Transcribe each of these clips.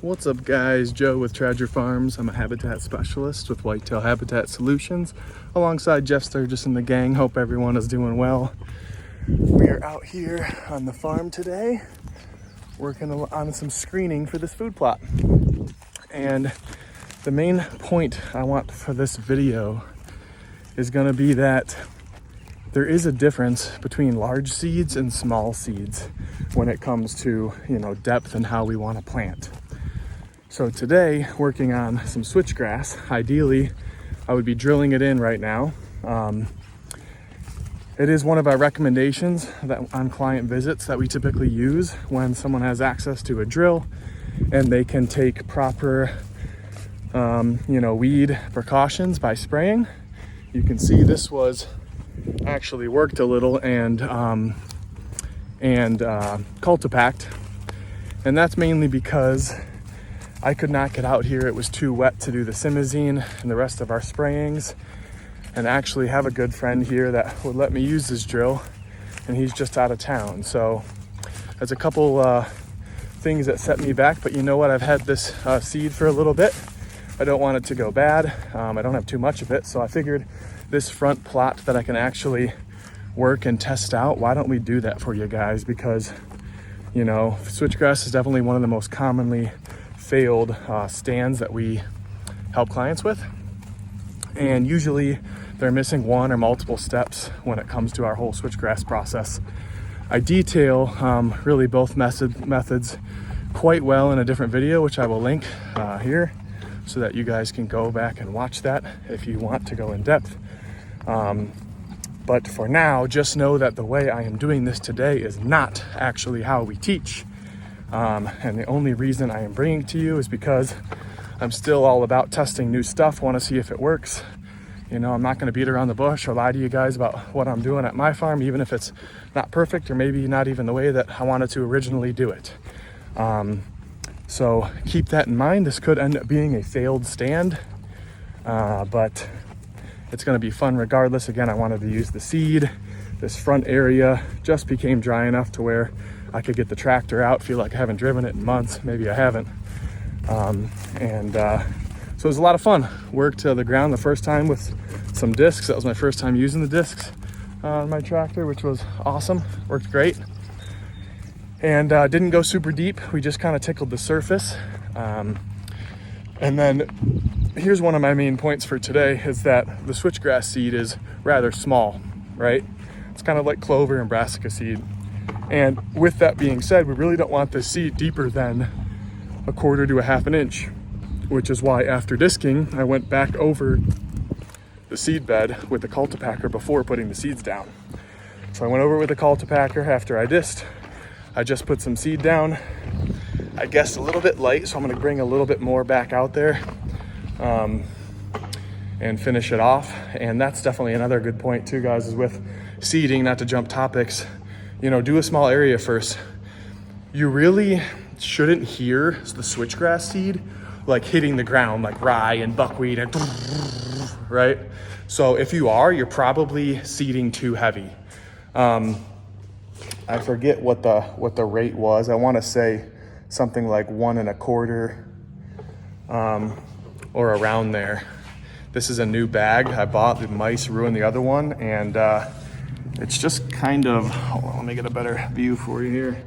What's up guys, Joe with Treasure Farms. I'm a habitat specialist with Whitetail Habitat Solutions alongside Jeff Sturgis and the gang. Hope everyone is doing well. We are out here on the farm today working on some screening for this food plot. And the main point I want for this video is going to be that there is a difference between large seeds and small seeds when it comes to, depth and how we want to plant. So today, working on some switchgrass. Ideally, I would be drilling it in right now. It is one of our recommendations that on client visits that we typically use when someone has access to a drill and they can take proper, weed precautions by spraying. You can see this was actually worked a little and cultipacked, and that's mainly because I could not get out here. It was too wet to do the simazine and the rest of our sprayings, and actually have a good friend here that would let me use this drill, and he's just out of town. So there's a couple things that set me back, but you know what? I've had this seed for a little bit. I don't want it to go bad. I don't have too much of it, so I figured this front plot that I can actually work and test out, why don't we do that for you guys? Because, switchgrass is definitely one of the most commonly failed stands that we help clients with. And usually they're missing one or multiple steps when it comes to our whole switchgrass process. I detail really both methods quite well in a different video, which I will link here so that you guys can go back and watch that if you want to go in depth. But for now, just know that the way I am doing this today is not actually how we teach. And the only reason I am bringing it to you is because I'm still all about testing new stuff, want to see if it works. I'm not going to beat around the bush or lie to you guys about what I'm doing at my farm, even if it's not perfect or maybe not even the way that I wanted to originally do it. So keep that in mind. This could end up being a failed stand, but it's going to be fun regardless. Again, I wanted to use the seed. This front area just became dry enough to where I could get the tractor out. Feel like I haven't driven it in months. Maybe I haven't. So it was a lot of fun. Worked the ground the first time with some discs. That was my first time using the discs on my tractor, which was awesome. Worked great. And didn't go super deep. We just kind of tickled the surface. And then here's one of my main points for today is that the switchgrass seed is rather small, right? It's kind of like clover and brassica seed. And with that being said, we really don't want this seed deeper than 1/4 to 1/2 inch, which is why after disking, I went back over the seed bed with the cultipacker before putting the seeds down. So I went over with the cultipacker after I disked. I just put some seed down. I guessed a little bit light, so I'm gonna bring a little bit more back out there and finish it off. And that's definitely another good point too, guys, is with seeding, not to jump topics, do a small area first. You really shouldn't hear the switchgrass seed like hitting the ground like rye and buckwheat and right? So if you are, you're probably seeding too heavy. I forget what the rate was. I want to say something like 1 1/4 or around there. This is a new bag I bought. The mice ruined the other one, and it's just kind of, hold on, let me get a better view for you here.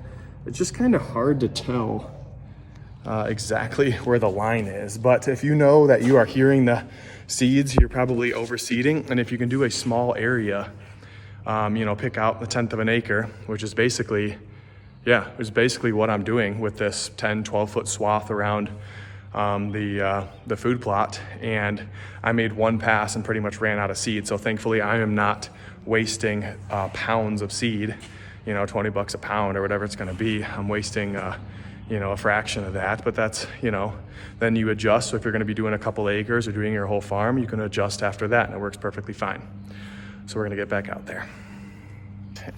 It's just kind of hard to tell exactly where the line is. But if you know that you are hearing the seeds, you're probably overseeding. And if you can do a small area, pick out 1/10 of an acre, which is basically, what I'm doing with this 10, 12 foot swath around the food plot. And I made one pass and pretty much ran out of seed. So thankfully I am not wasting pounds of seed, $20 a pound or whatever it's going to be. I'm wasting, a fraction of that, but that's, then you adjust. So if you're going to be doing a couple acres or doing your whole farm, you can adjust after that and it works perfectly fine. So we're going to get back out there.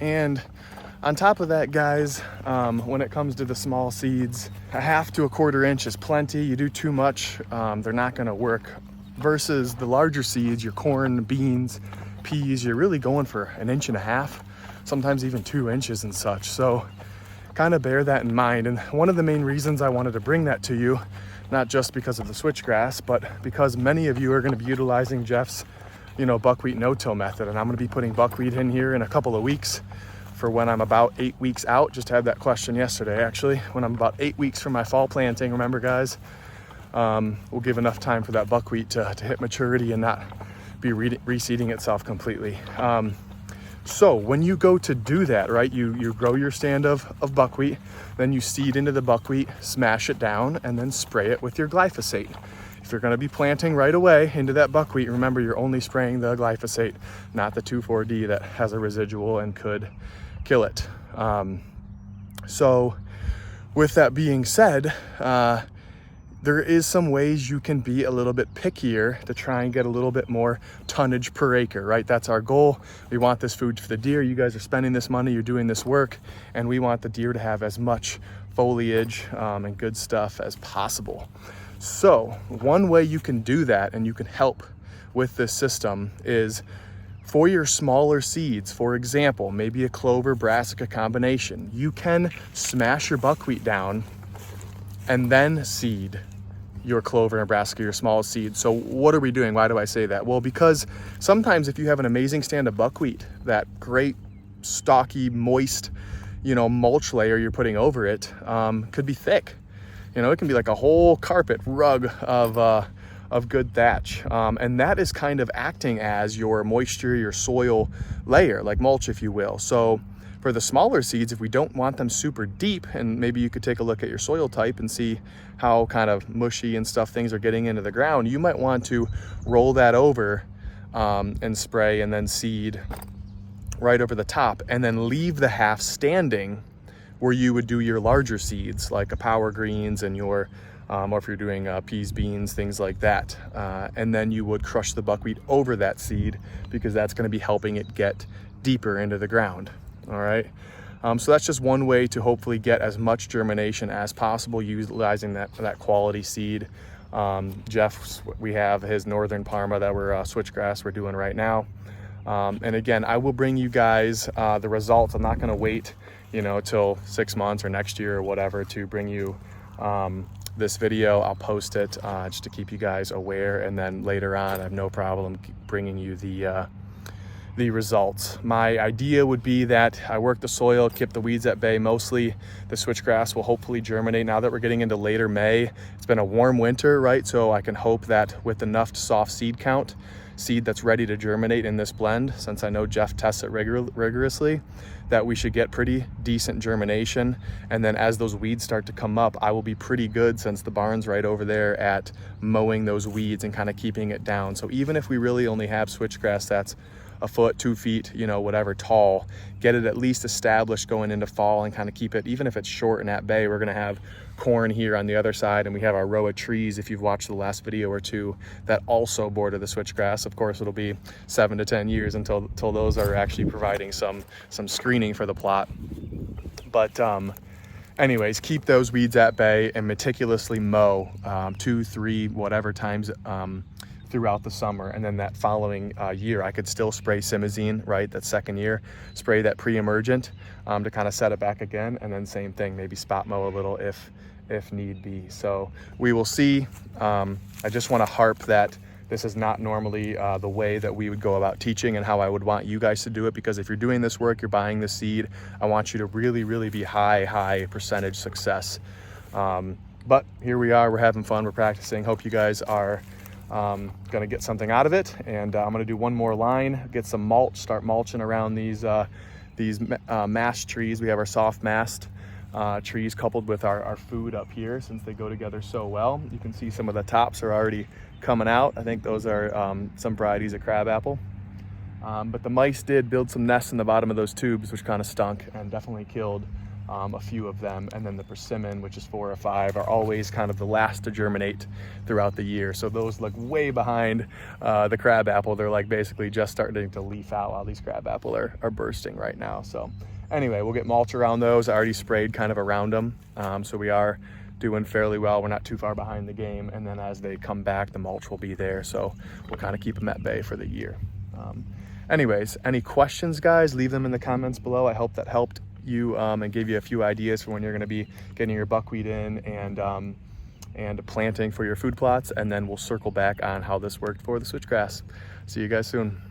And on top of that, guys, when it comes to the small seeds, 1/2 to 1/4 inch is plenty. You do too much, they're not going to work. Versus the larger seeds, your corn, beans, peas, you're really going for 1.5 inches, sometimes even 2 inches and such. So kind of bear that in mind. And one of the main reasons I wanted to bring that to you, not just because of the switchgrass, but because many of you are going to be utilizing Jeff's, buckwheat no-till method. And I'm going to be putting buckwheat in here in a couple of weeks for when I'm about 8 weeks out. Just had that question yesterday, actually. When I'm about 8 weeks from my fall planting, remember guys, we'll give enough time for that buckwheat to hit maturity and not be reseeding itself completely. So when you go to do that, right, you grow your stand of buckwheat, then you seed into the buckwheat, smash it down, and then spray it with your glyphosate. If you're going to be planting right away into that buckwheat, remember you're only spraying the glyphosate, not the 2,4-D that has a residual and could kill it. So with that being said, there is some ways you can be a little bit pickier to try and get a little bit more tonnage per acre, right? That's our goal. We want this food for the deer. You guys are spending this money, you're doing this work, and we want the deer to have as much foliage and good stuff as possible. So one way you can do that and you can help with this system is for your smaller seeds. For example, maybe a clover brassica combination, you can smash your buckwheat down and then seed your clover and brassica, your small seed. So what are we doing? Why do I say that? Well, because sometimes if you have an amazing stand of buckwheat, that great stocky, moist, mulch layer you're putting over it could be thick. It can be like a whole carpet rug of good thatch. And that is kind of acting as your moisture, your soil layer, like mulch, if you will. So for the smaller seeds, if we don't want them super deep, and maybe you could take a look at your soil type and see how kind of mushy and stuff things are getting into the ground, you might want to roll that over and spray and then seed right over the top, and then leave the half standing where you would do your larger seeds like a power greens and your or if you're doing peas, beans, things like that. And then you would crush the buckwheat over that seed, because that's going to be helping it get deeper into the ground. All right. So that's just one way to hopefully get as much germination as possible utilizing that quality seed. Jeff, we have his Northern Parma that we're switchgrass we're doing right now. And again, I will bring you guys the results. I'm not going to wait, till 6 months or next year or whatever to bring you this video. I'll post it just to keep you guys aware. And then later on, I have no problem bringing you the results. My idea would be that I work the soil, keep the weeds at bay mostly. The switchgrass will hopefully germinate now that we're getting into later May. It's been a warm winter, right? So I can hope that with enough soft seed count, seed that's ready to germinate in this blend, since I know Jeff tests it rigorously, that we should get pretty decent germination. And then as those weeds start to come up, I will be pretty good, since the barn's right over there, at mowing those weeds and kind of keeping it down. So even if we really only have switchgrass that's a foot, 2 feet, whatever tall, get it at least established going into fall and kind of keep it, even if it's short and at bay. We're going to have corn here on the other side, and we have our row of trees, if you've watched the last video or two, that also border the switchgrass. Of course, it'll be 7 to 10 years until those are actually providing some screening for the plot. But anyways, keep those weeds at bay and meticulously mow 2, 3, whatever times throughout the summer. And then that following year, I could still spray simazine, right? That second year, spray that pre-emergent to kind of set it back again. And then same thing, maybe spot mow a little if need be. So we will see. I just want to harp that this is not normally the way that we would go about teaching and how I would want you guys to do it, because if you're doing this work, you're buying the seed, I want you to really, really be high percentage success. But here we are, we're having fun, we're practicing. Hope you guys are gonna get something out of it. And I'm gonna do one more line, get some mulch, start mulching around these mast trees. We have our soft mast trees coupled with our food up here, since they go together so well. You can see some of the tops are already coming out. I think those are some varieties of crabapple. But the mice did build some nests in the bottom of those tubes, which kind of stunk and definitely killed a few of them. And then the persimmon, which is 4 or 5, are always kind of the last to germinate throughout the year. So those look way behind the crabapple. They're like basically just starting to leaf out, while these crabapple are bursting right now. So anyway, we'll get mulch around those. I already sprayed kind of around them. So we are doing fairly well. We're not too far behind the game. And then as they come back, the mulch will be there. So we'll kind of keep them at bay for the year. Anyways, any questions, guys, leave them in the comments below. I hope that helped you and give you a few ideas for when you're going to be getting your buckwheat in and planting for your food plots, and then we'll circle back on how this worked for the switchgrass. See you guys soon.